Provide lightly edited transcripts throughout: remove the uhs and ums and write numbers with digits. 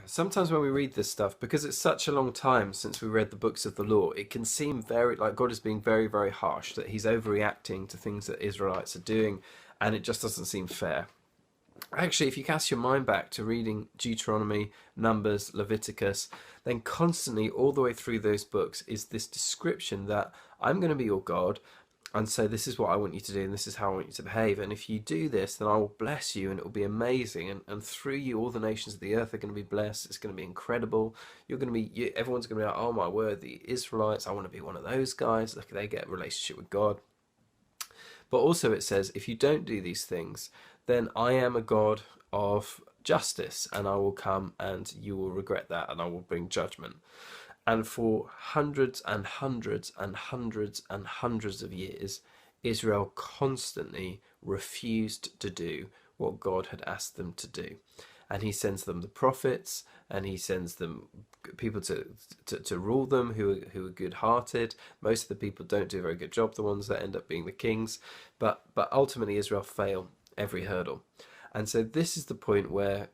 Sometimes when we read this stuff, because it's such a long time since we read the books of the law, it can seem very like God is being very, very harsh, that he's overreacting to things that Israelites are doing, and it just doesn't seem fair. Actually, if you cast your mind back to reading Deuteronomy, Numbers, Leviticus, then constantly all the way through those books is this description that I'm going to be your God, and so this is what I want you to do, and this is how I want you to behave. And if you do this, then I will bless you, and it will be amazing. And through you, all the nations of the earth are going to be blessed. It's going to be incredible. You're going to be, everyone's going to be like, oh my word, the Israelites, I want to be one of those guys. Look, they get a relationship with God. But also it says, if you don't do these things, then I am a God of justice, and I will come and you will regret that, and I will bring judgment. And for hundreds and hundreds and hundreds and hundreds of years, Israel constantly refused to do what God had asked them to do. And he sends them the prophets, and he sends them people to rule them who are good-hearted. Most of the people don't do a very good job, the ones that end up being the kings. But ultimately Israel fail every hurdle. And so this is the point where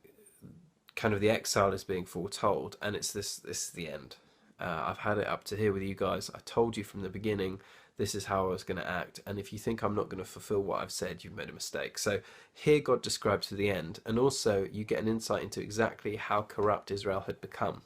kind of the exile is being foretold, and this is the end. I've had it up to here with you guys. I told you from the beginning this is how I was going to act, and if you think I'm not going to fulfill what I've said, you've made a mistake. So here God describes to the end, and also you get an insight into exactly how corrupt Israel had become.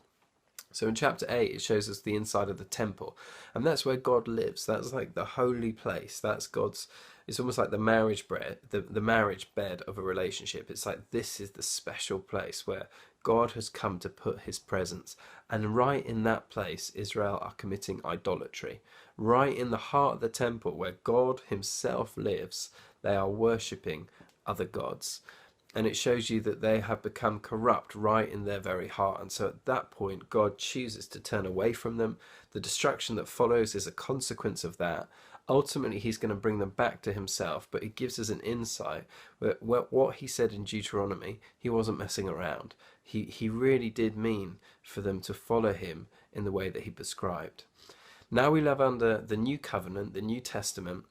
So in chapter 8, it shows us the inside of the temple, and that's where God lives. That's like the holy place. That's God's. It's almost like the marriage bed, the marriage bed of a relationship. It's like this is the special place where God has come to put his presence. And right in that place, Israel are committing idolatry. Right in the heart of the temple where God himself lives, they are worshipping other gods. And it shows you that they have become corrupt right in their very heart. And so at that point, God chooses to turn away from them. The destruction that follows is a consequence of that. Ultimately, he's going to bring them back to himself, but it gives us an insight that what he said in Deuteronomy, he wasn't messing around. He really did mean for them to follow him in the way that he prescribed. Now we live under the new covenant, the New Testament.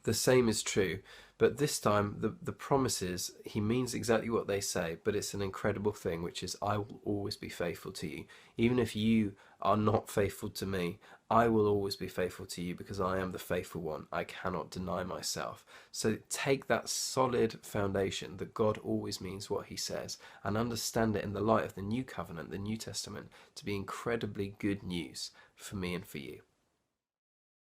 The same is true, but this time the promises, he means exactly what they say, but it's an incredible thing, which is I will always be faithful to you. Even if you are not faithful to me, I will always be faithful to you because I am the faithful one. I cannot deny myself. So take that solid foundation that God always means what he says, and understand it in the light of the new covenant, the New Testament, to be incredibly good news for me and for you.